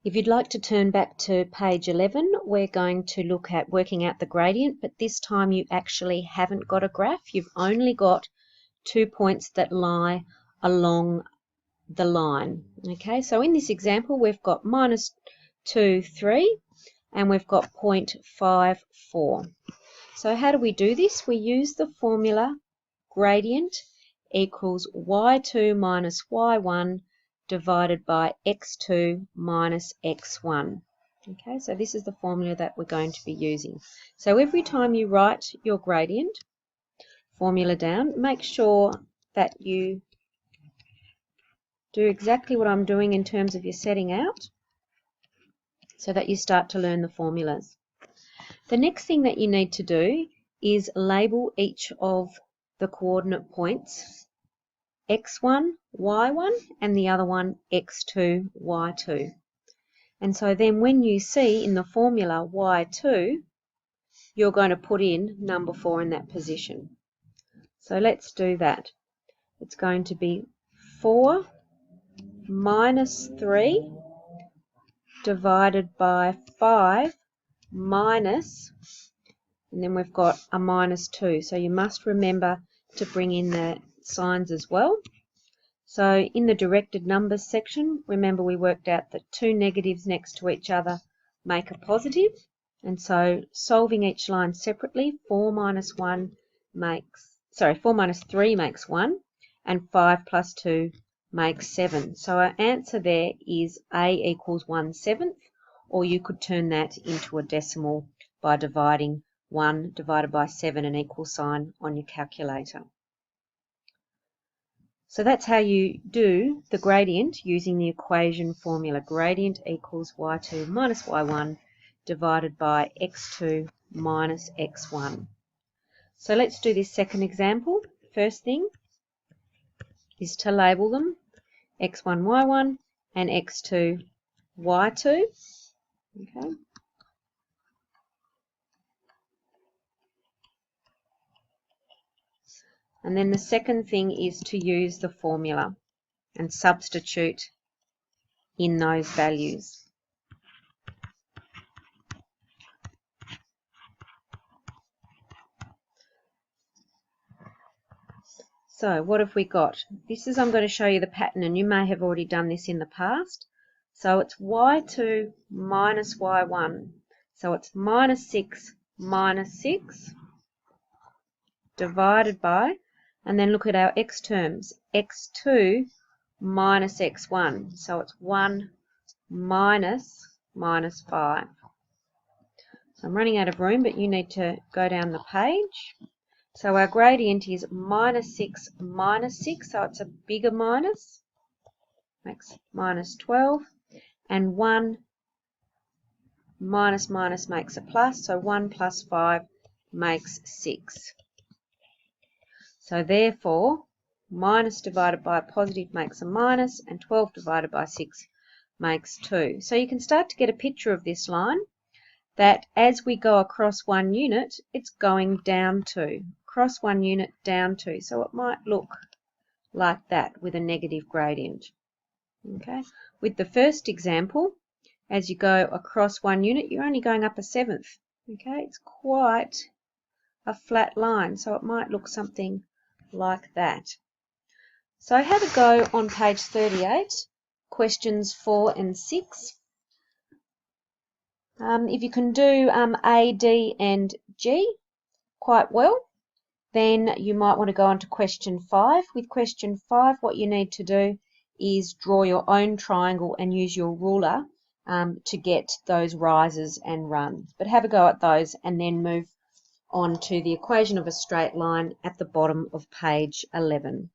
If you'd like to turn back to page 11, we're going to look at working out the gradient, but this time you actually haven't got a graph. You've only got 2 points that lie along the line. Okay, so in this example, we've got -2, 3, and we've got 0.54. So how do we do this? We use the formula gradient equals y2 minus y1 divided by x2 minus x1. Okay, so this is the formula that we're going to be using. So every time you write your gradient formula down, make sure that you do exactly what I'm doing in terms of your setting out so that you start to learn the formulas. The next thing that you need to do is label each of the coordinate points x1, y1, and the other one x2, y2. And so then when you see in the formula y2, you're going to put in number 4 in that position. So let's do that. It's going to be 4 minus 3 divided by 5 minus, and then we've got a -2. So you must remember to bring in the signs as well. So in the directed numbers section, remember we worked out that 2 negatives next to each other make a positive, and so solving each line separately, 4 minus 3 makes 1, and 5 plus 2 makes 7. So our answer there is A equals 1/7, or you could turn that into a decimal by dividing 1 divided by 7 and equal sign on your calculator. So that's how you do the gradient using the equation formula. Gradient equals y2 minus y1 divided by x2 minus x1. So let's do this second example. First thing is to label them x1, y1 and x2, y2. Okay. And then the second thing is to use the formula and substitute in those values. So what have we got? I'm going to show you the pattern, and you may have already done this in the past. So it's y2 minus y1. So it's -6 divided by, and then look at our x terms, x2 minus x1. So it's 1 minus -5. So I'm running out of room, but you need to go down the page. So our gradient is -6 minus 6, so it's a bigger minus, makes -12, and 1 minus minus makes a plus, so 1 plus 5 makes 6. So therefore, minus divided by a positive makes a minus, and 12 divided by 6 makes 2. So you can start to get a picture of this line, that as we go across 1 unit, it's going down 2. Across 1 unit, down 2. So it might look like that with a negative gradient. Okay. With the first example, as you go across 1 unit, you're only going up a 7th. Okay. It's quite a flat line, so it might look something like that. So have a go on page 38, questions 4 and 6. If you can do A, D and G quite well, then you might want to go on to question 5. With question 5, what you need to do is draw your own triangle and use your ruler to get those rises and runs. But have a go at those and then move on to the equation of a straight line at the bottom of page 11.